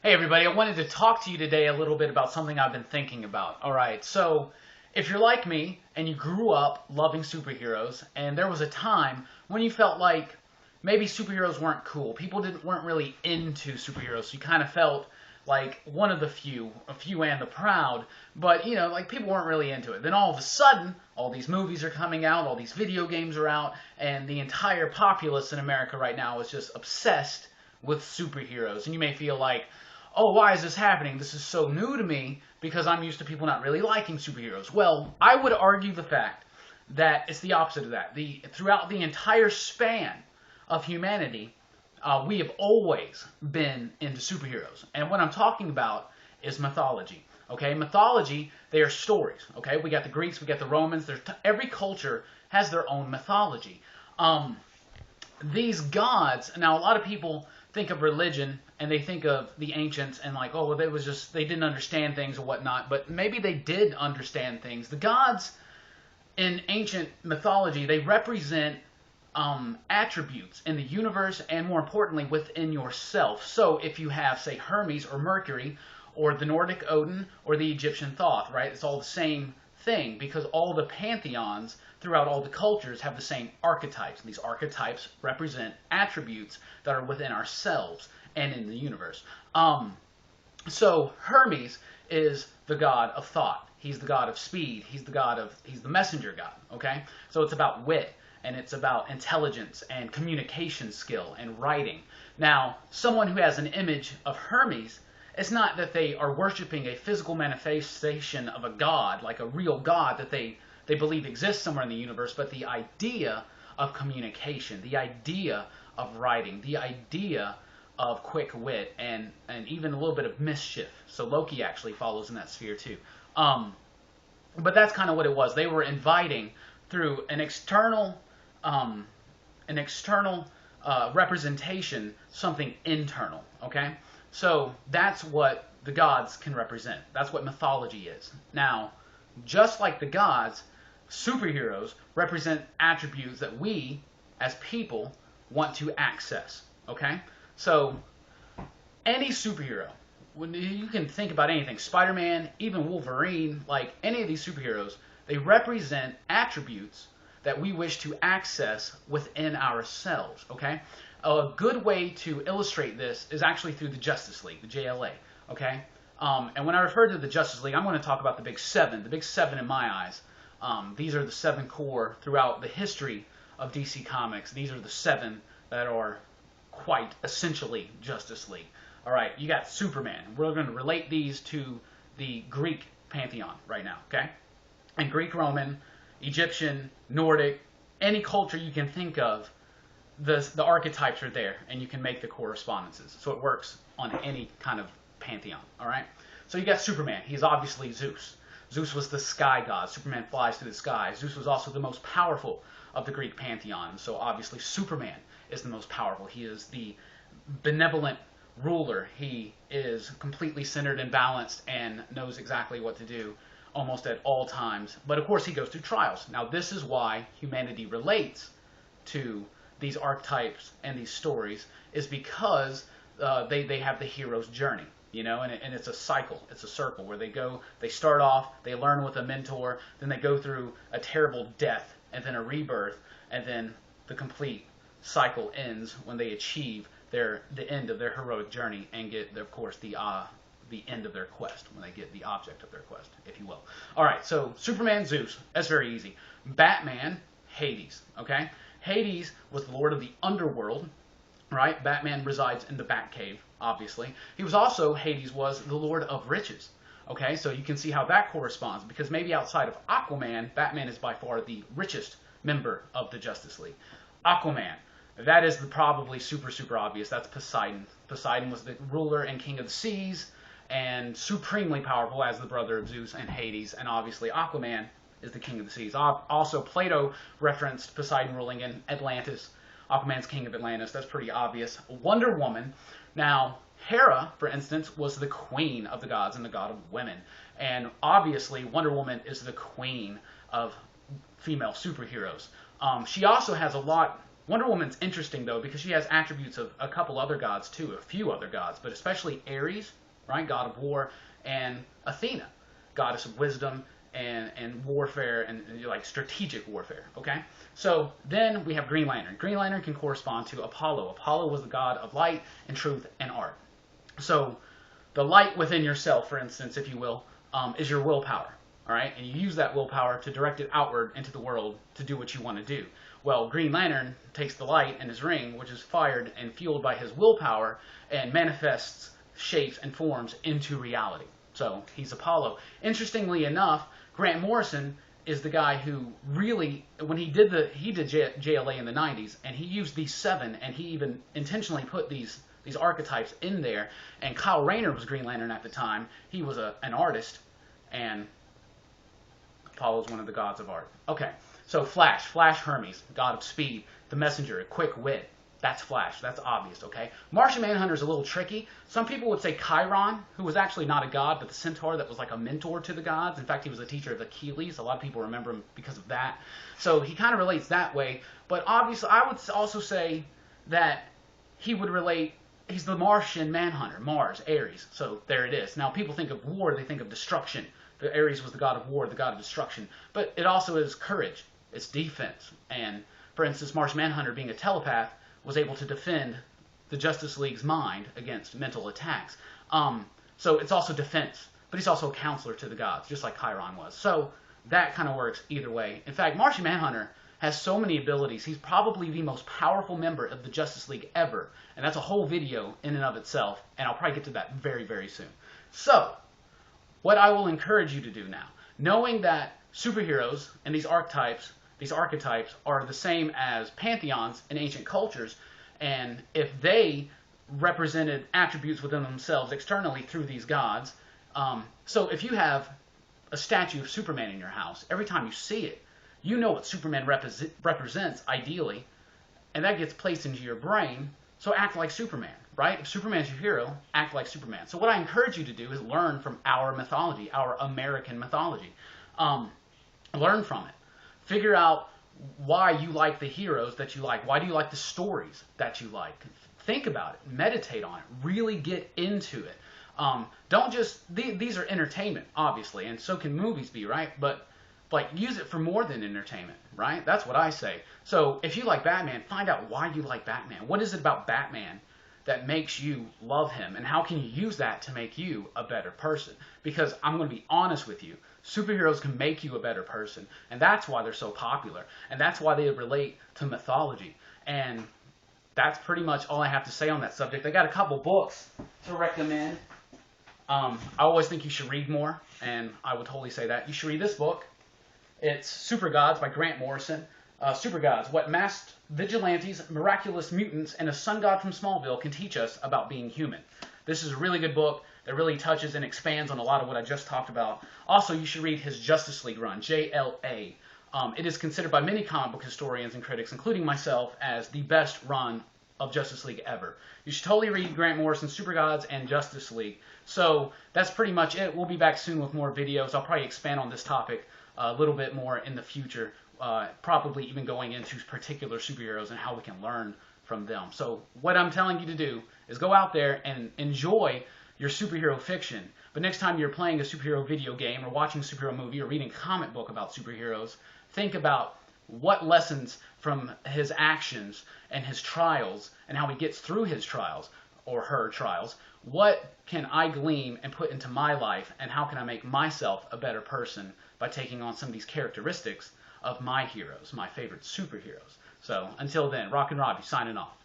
Hey everybody, I wanted to talk to you today a little bit about something I've been thinking about. Alright, so if you're like me and you grew up loving superheroes and there was a time when you felt like maybe superheroes weren't cool, people weren't really into superheroes, so you kind of felt like one of the few, a few and the proud, but like people weren't really into it. Then all of a sudden, all these movies are coming out, all these video games are out, and the entire populace in America right now is just obsessed with superheroes. And you may feel like, oh, why is this happening? This is so new to me because I'm used to people not really liking superheroes. Well, I would argue the fact that it's the opposite of that. Throughout the entire span of humanity, we have always been into superheroes. And what I'm talking about is mythology. Okay, mythology, they are stories. Okay, we got the Greeks, we got the Romans. Every culture has their own mythology. These gods, now a lot of people think of religion and they think of the ancients and like, oh, well, they didn't understand things or whatnot, but maybe they did understand things. The gods in ancient mythology, they represent attributes in the universe and more importantly within yourself. So if you have, say, Hermes or Mercury or the Nordic Odin or the Egyptian Thoth, right, it's all the same thing because all the pantheons throughout all the cultures have the same archetypes. And these archetypes represent attributes that are within ourselves and in the universe. So Hermes is the god of thought. He's the god of speed. He's the messenger god. Okay, so it's about wit and it's about intelligence and communication skill and writing. Now, someone who has an image of Hermes, it's not that they are worshiping a physical manifestation of a god, like a real god that they believe exists somewhere in the universe, but the idea of communication, the idea of writing, the idea of quick wit, and even a little bit of mischief. So Loki actually follows in that sphere too. But that's kind of what it was. They were inviting through an external representation something internal. Okay, so that's what the gods can represent. That's what mythology is. Now, just like the gods, superheroes represent attributes that we, as people, want to access. Okay? So, any superhero, when you can think about anything, Spider-Man, even Wolverine, like any of these superheroes, they represent attributes that we wish to access within ourselves. Okay? A good way to illustrate this is actually through the Justice League, the JLA. Okay? And when I refer to the Justice League, I'm going to talk about the Big Seven. The Big Seven in my eyes. These are the seven core throughout the history of DC Comics. These are the seven that are quite essentially Justice League. All right, you got Superman. We're going to relate these to the Greek pantheon right now, okay? And Greek, Roman, Egyptian, Nordic, any culture you can think of, the archetypes are there, and you can make the correspondences. So it works on any kind of pantheon, all right? So you got Superman. He's obviously Zeus. Zeus was the sky god. Superman flies through the sky. Zeus was also the most powerful of the Greek pantheon. So obviously Superman is the most powerful. He is the benevolent ruler. He is completely centered and balanced and knows exactly what to do almost at all times. But of course he goes through trials. Now this is why humanity relates to these archetypes and these stories, is because they have the hero's journey. And it's a cycle, it's a circle where they start off, they learn with a mentor, then they go through a terrible death, and then a rebirth, and then the complete cycle ends when they achieve the end of their heroic journey and get, of course, the end of their quest, when they get the object of their quest, if you will. All right, so Superman, Zeus, that's very easy. Batman, Hades, okay? Hades was the lord of the underworld, right? Batman resides in the Batcave, obviously. Hades was the lord of riches. Okay, so you can see how that corresponds, because maybe outside of Aquaman, Batman is by far the richest member of the Justice League. Aquaman, that is probably super obvious. That's Poseidon. Poseidon was the ruler and king of the seas, and supremely powerful as the brother of Zeus and Hades, and obviously Aquaman is the king of the seas. Also, Plato referenced Poseidon ruling in Atlantis. Aquaman's king of Atlantis. That's pretty obvious. Wonder Woman. Now, Hera, for instance, was the queen of the gods and the god of women. And obviously, Wonder Woman is the queen of female superheroes. She also has a lot Wonder Woman's interesting though because she has attributes of a couple other gods too, a few other gods, but especially Ares, right, god of war, and Athena, goddess of wisdom and warfare and like strategic warfare. Okay, so then we have Green Lantern. Green Lantern can correspond to Apollo. Apollo was the god of light and truth and art. So the light within yourself, for instance, if you will, is your willpower. All right, and you use that willpower to direct it outward into the world to do what you want to do. Well, Green Lantern takes the light in his ring, which is fired and fueled by his willpower, and manifests shapes and forms into reality. So he's Apollo. Interestingly enough, Grant Morrison is the guy who really, when he did JLA in the 90s, and he used these 7, and he even intentionally put these archetypes in there. And Kyle Rayner was Green Lantern at the time. He was an artist, and Apollo is one of the gods of art. Okay, so Flash Hermes, god of speed, the messenger, quick wit. That's Flash. That's obvious, okay? Martian Manhunter is a little tricky. Some people would say Chiron, who was actually not a god, but the centaur that was like a mentor to the gods. In fact, he was a teacher of Achilles. A lot of people remember him because of that. So he kind of relates that way. But obviously, I would also say that he would relate, he's the Martian Manhunter, Mars, Ares. So there it is. Now, people think of war, they think of destruction. The Ares was the god of war, the god of destruction. But it also is courage. It's defense. And, for instance, Martian Manhunter, being a telepath, was able to defend the Justice League's mind against mental attacks. So it's also defense, but he's also a counselor to the gods, just like Chiron was. So that kind of works either way. In fact, Martian Manhunter has so many abilities. He's probably the most powerful member of the Justice League ever, and that's a whole video in and of itself, and I'll probably get to that very, very soon. So, what I will encourage you to do now, knowing that superheroes and these archetypes are the same as pantheons in ancient cultures, and if they represented attributes within themselves externally through these gods, so if you have a statue of Superman in your house, every time you see it, you know what Superman represents ideally, and that gets placed into your brain, so act like Superman, right? If Superman's your hero, act like Superman. So what I encourage you to do is learn from our mythology, our American mythology. Learn from it. Figure out why you like the heroes that you like. Why do you like the stories that you like? Think about it. Meditate on it. Really get into it. Don't just, these are entertainment, obviously, and so can movies be, right? But like, use it for more than entertainment, right? That's what I say. So if you like Batman, find out why you like Batman. What is it about Batman that makes you love him? And how can you use that to make you a better person? Because I'm going to be honest with you, superheroes can make you a better person. And that's why they're so popular. And that's why they relate to mythology. And that's pretty much all I have to say on that subject. I got a couple books to recommend. I always think you should read more, and I would totally say that. You should read this book. It's Super Gods by Grant Morrison. Super Gods, What Masked Vigilantes, Miraculous Mutants, and a Sun God from Smallville Can Teach Us About Being Human. This is a really good book that really touches and expands on a lot of what I just talked about. Also, you should read his Justice League run, JLA. It is considered by many comic book historians and critics, including myself, as the best run of Justice League ever. You should totally read Grant Morrison's Super Gods and Justice League. So that's pretty much it. We'll be back soon with more videos. I'll probably expand on this topic a little bit more in the future, probably even going into particular superheroes and how we can learn from them. So what I'm telling you to do is go out there and enjoy your superhero fiction. But next time you're playing a superhero video game or watching a superhero movie or reading a comic book about superheroes, think about what lessons from his actions and his trials and how he gets through his trials or her trials, what can I glean and put into my life, and how can I make myself a better person by taking on some of these characteristics of my heroes, my favorite superheroes. So until then, Rockin' Robbie signing off.